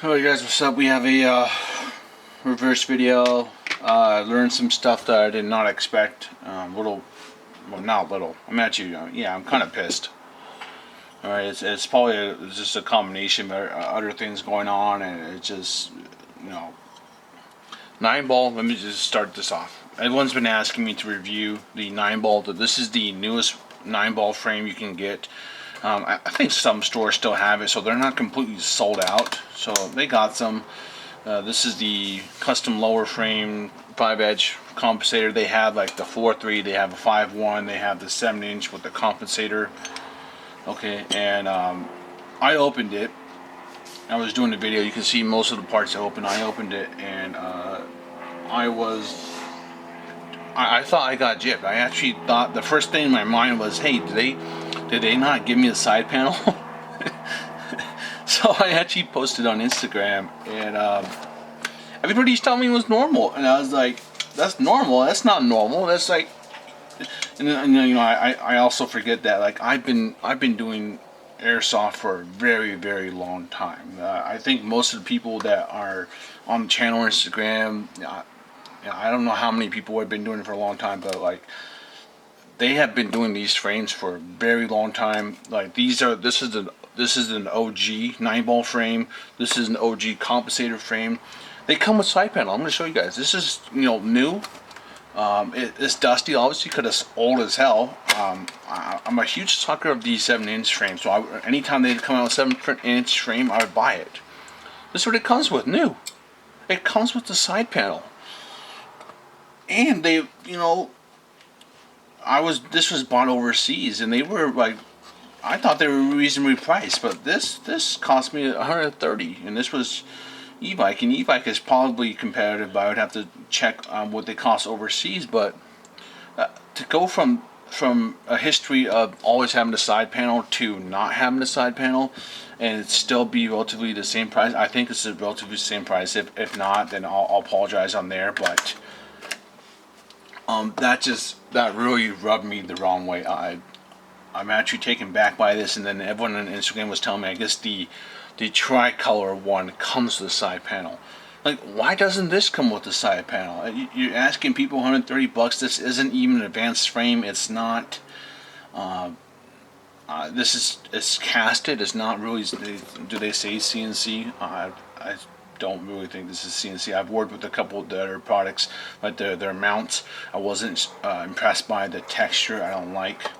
Alright guys, what's up? We have a reverse video. Learned some stuff that I did not expect. Well, not little. I'm actually, yeah, I'm kind of pissed. Alright, it's probably it's just a combination of other things going on, and it's just, you know, Nineball. Let me just start this off. Everyone's been asking me to review the Nineball. This is the newest Nineball frame you can get. I think some stores still have it, so they're not completely sold out. So they got some. This is the custom lower frame 5-edge compensator. They have like the 4.3, they have a 5.1, they have the 7-inch with the compensator. Okay, and I opened it. I was doing the video. You can see most of the parts open. I opened it, and I thought I got gypped. I actually thought the first thing in my mind was, hey, did they not give me a side panel? So I actually posted on Instagram, and everybody's telling me it was normal, and I was like, that's normal? That's not normal. That's like, and I also forget that like I've been doing airsoft for a very, very long time. I think most of the people that are on the channel or Instagram, I don't know how many people have been doing it for a long time, but like they have been doing these frames for a very long time. Like this is an OG 9-ball frame. This is an OG compensator frame. They come with side panel. I'm going to show you guys. This is new. It's dusty, obviously, because it's old as hell. I'm a huge sucker of these 7-inch frames, so anytime they come out with a 7-inch frame, I would buy it. This is what it comes with, new. It comes with the side panel, and they, this was bought overseas, and they were like, I thought they were reasonably priced, but this cost me 130, and this was e-bike, and e-bike is probably competitive, but I would have to check what they cost overseas. But to go from a history of always having a side panel to not having a side panel, and it still be relatively the same price, I think it's a relatively the same price. If not, then I'll apologize on there. But that really rubbed me the wrong way. I'm actually taken back by this, and then everyone on Instagram was telling me, I guess the tricolor one comes with a side panel. Like, why doesn't this come with a side panel? You're asking people $130. This isn't even an advanced frame. It's not. It's casted. It's not really. Do they say CNC? I don't really think this is CNC. I've worked with a couple of other products, but their mounts, I wasn't impressed by the texture. I don't like.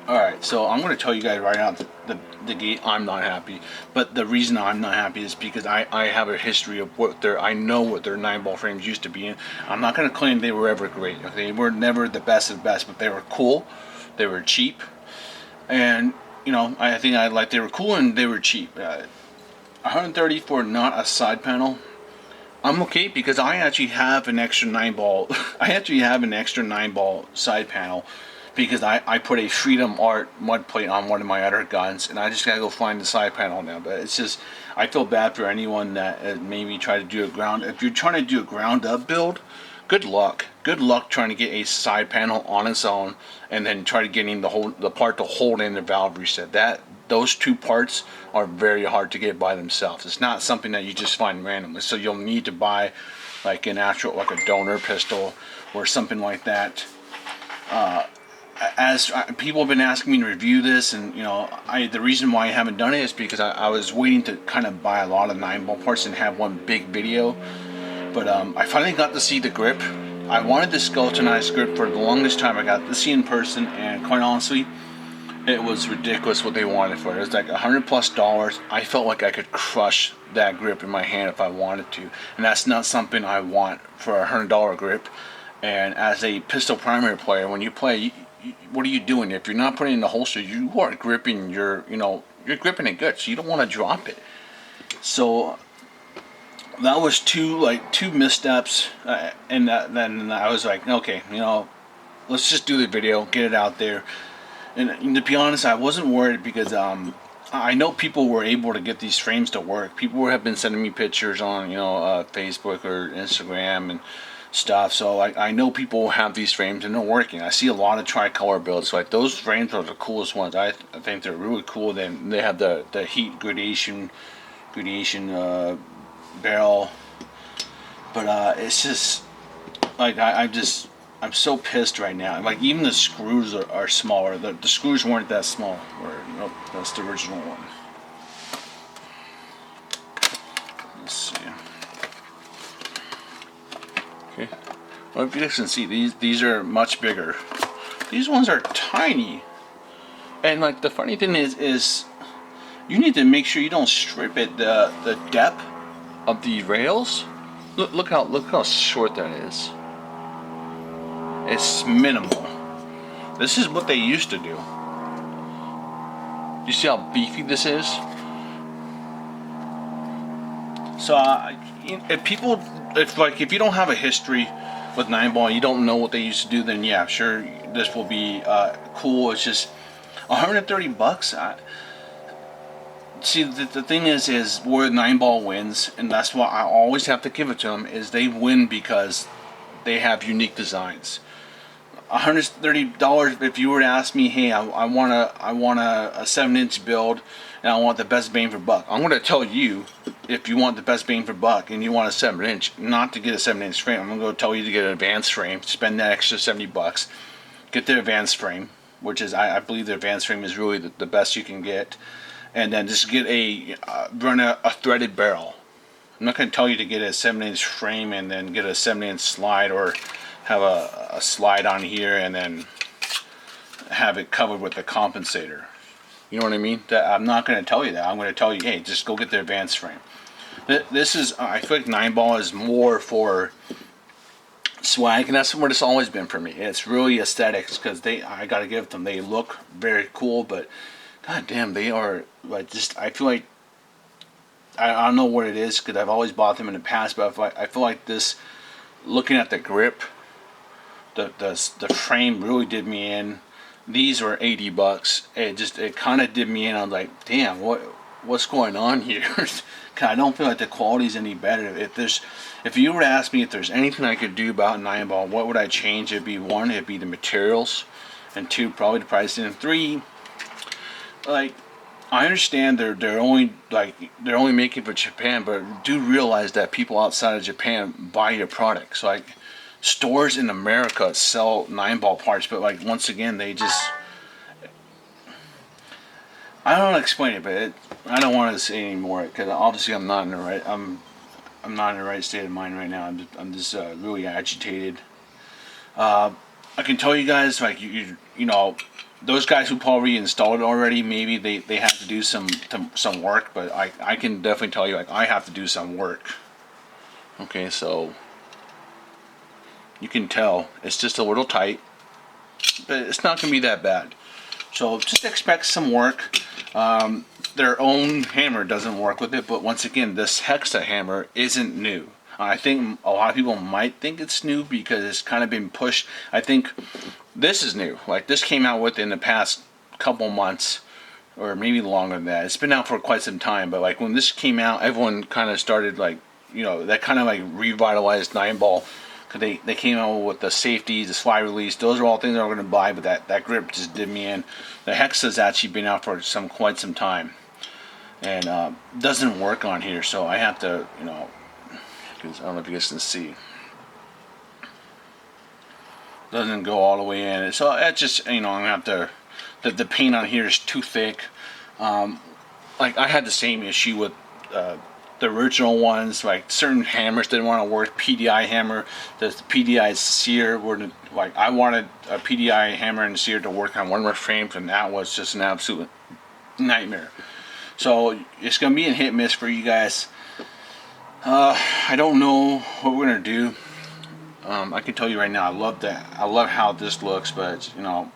Alright, so I'm going to tell you guys right out the gate, I'm not happy. But the reason I'm not happy is because I have a history of I know what their 9-ball frames used to be in. I'm not going to claim they were ever great. They were never the best of the best, but they were cool, they were cheap, and I think they were cool and they were cheap. 130 for not a side panel. I'm okay, because I actually have an extra 9-ball. I actually have an extra 9-ball side panel, because I put a Freedom Art mud plate on one of my other guns, and I just gotta go find the side panel now. But it's just, I feel bad for anyone that maybe try to do if you're trying to do a ground up build, good luck. Good luck trying to get a side panel on its own, and then try to getting the part to hold in the valve reset. Those two parts are very hard to get by themselves. It's not something that you just find randomly. So you'll need to buy like an actual, like a donor pistol or something like that. As people have been asking me to review this, and the reason why I haven't done it is because I was waiting to kind of buy a lot of 9-ball parts and have one big video. But I finally got to see the grip. I wanted the skeletonized grip for the longest time. I got to see in person, and quite honestly, it was ridiculous what they wanted for it. It was like $100+. I felt like I could crush that grip in my hand if I wanted to, and that's not something I want for a $100 grip. And as a pistol primary player, when you play, what are you doing? If you're not putting it in the holster, you are gripping you're gripping it good, so you don't want to drop it. So that was two missteps, and then I was like, okay, let's just do the video, get it out there. And to be honest, I wasn't worried, because I know people were able to get these frames to work. People have been sending me pictures on Facebook or Instagram, and stuff. So like I know people have these frames and they're working. I see a lot of tricolor builds. So like those frames are the coolest ones. I think they're really cool. Then they have the heat gradation barrel. But it's just like I'm so pissed right now. Like even the screws are smaller. The screws weren't that small. Or nope, that's the original one. Let's see. Okay. Well, if you guys can see, these are much bigger. These ones are tiny. And like the funny thing is you need to make sure you don't strip it the depth of the rails. Look how short that is. It's minimal. This is what they used to do. You see how beefy this is? So if you don't have a history with Nineball, you don't know what they used to do, then yeah, sure, this will be cool. It's just $130. See, the thing is where Nineball wins, and that's why I always have to give it to them, is they win because they have unique designs. $130. If you were to ask me, hey, I want a 7-inch build, and I want the best bang for buck, I'm going to tell you, if you want the best bang for buck and you want a 7-inch, not to get a 7-inch frame. I'm going to tell you to get an advanced frame, spend that extra $70, get the advanced frame, which is I believe the advanced frame is really the best you can get, and then just get run a threaded barrel. I'm not going to tell you to get a 7-inch frame and then get a 7-inch slide, or have a slide on here and then have it covered with a compensator. You know what I mean? I'm not going to tell you that. I'm going to tell you, hey, just go get the advanced frame. This is, I feel like Nineball is more for swag, and that's what it's always been for me. It's really aesthetics, because I got to give them, they look very cool, but god damn, they are like, just, I feel like, I don't know what it is, because I've always bought them in the past, but I feel like this, looking at the grip, the frame really did me in. These were $80. It kind of did me in. I'm like, damn, what's going on here? I don't feel like the quality's any better. If you were to ask me if there's anything I could do about Nineball, what would I change? It'd be one, it'd be the materials, and two, probably the pricing, and three, like, I understand they're only making for Japan, but do realize that people outside of Japan buy your product. So like, stores in America sell Nineball parts, but like, once again, they just, I don't want to explain it, but I don't want to say anymore, because obviously I'm not in the right state of mind right now. I'm just really agitated. I can tell you guys, like, you know, those guys who probably installed it already, maybe they have to do some work, but I can definitely tell you, like, I have to do some work. Okay, so you can tell it's just a little tight, but it's not going to be that bad. So just expect some work. Their own hammer doesn't work with it, but once again, this Hexa hammer isn't new. I think a lot of people might think it's new because it's kind of been pushed. I think this is new. Like, this came out within the past couple months, or maybe longer than that. It's been out for quite some time, but like, when this came out, everyone kind of started, like, you know, that kind of like revitalized Nineball. They came out with the safety, the slide release. Those are all things I was going to buy, but that grip just did me in. The Hexa's actually been out for quite some time, and doesn't work on here, so I have to, you know, because I don't know if you guys can see, doesn't go all the way in. So that's just, you know, I'm going to have to, the paint on here is too thick. Like, I had the same issue with the original ones. Like, certain hammers didn't want to work. PDI hammer, the PDI sear, like, I wanted a PDI hammer and sear to work on one of my frames, and that was just an absolute nightmare. So it's gonna be a hit miss for you guys. I don't know what we're gonna do. I can tell you right now, I love that. I love how this looks, but you know,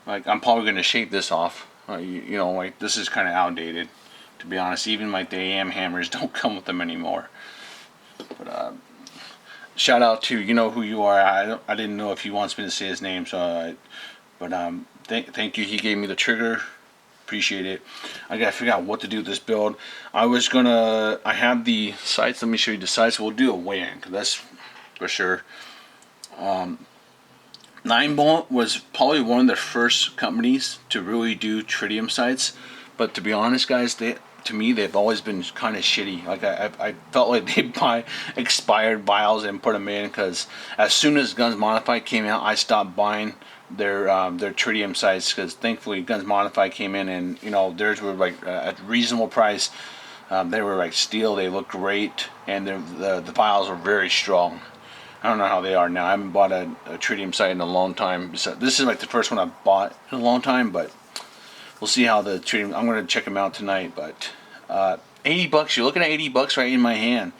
like, I'm probably gonna shave this off. You know, like, this is kind of outdated, to be honest. Even like the AM hammers don't come with them anymore. But shout out to, you know who you are. I didn't know if he wants me to say his name, so thank you. He gave me the trigger. Appreciate it. I gotta figure out what to do with this build. I have the sights. Let me show you the sights. We'll do a weigh-in, because for sure. Nineball was probably one of the first companies to really do tritium sights, but to be honest, guys, to me they've always been kind of shitty. Like I felt like they buy expired vials and put them in, because as soon as Guns Modified came out, I stopped buying their tritium sights, because thankfully Guns Modified came in, and you know theirs were like at reasonable price. They were like steel. They looked great, and the vials were very strong. I don't know how they are now. I haven't bought a tritium sight in a long time. So this is like the first one I've bought in a long time, but we'll see how the tritium. I'm going to check them out tonight. But $80. You're looking at $80 right in my hand,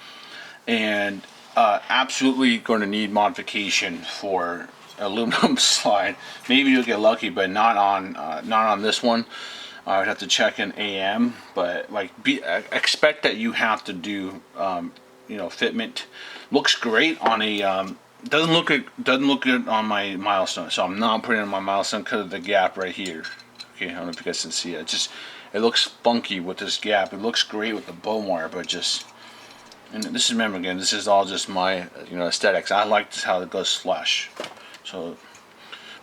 and absolutely going to need modification for aluminum slide. Maybe you'll get lucky, but not on this one. I would have to check an AM, but like expect that you have to do fitment. Looks great on a doesn't look good on my milestone, so I'm not putting it on my milestone because of the gap right here. Okay, I don't know if you guys can see it. It looks funky with this gap. It looks great with the bone wire, but just, and this is, remember again, this is all just my aesthetics. I like how it goes flush. So,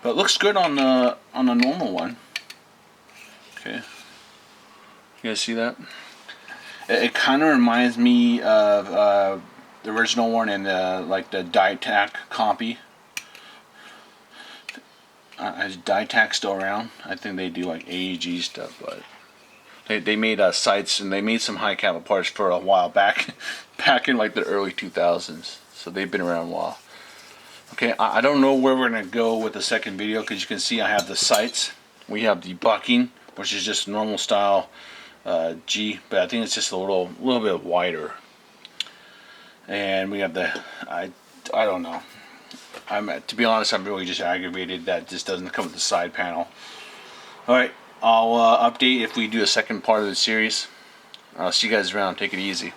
but it looks good on the normal one. Okay, you guys see that? It kind of reminds me of the original one and like the Dietac copy. Is Dietac still around? I think they do like AEG stuff, but they made sights, and they made some high caliber parts for a while back, back in like the early 2000s. So they've been around a while. Okay, I don't know where we're gonna go with the second video, because you can see I have the sights. We have the bucking, which is just normal style G, but I think it's just a little bit wider. And we have the I don't know. To be honest, I'm really just aggravated that this doesn't come with the side panel. All right, I'll update if we do a second part of the series. I'll see you guys around. Take it easy.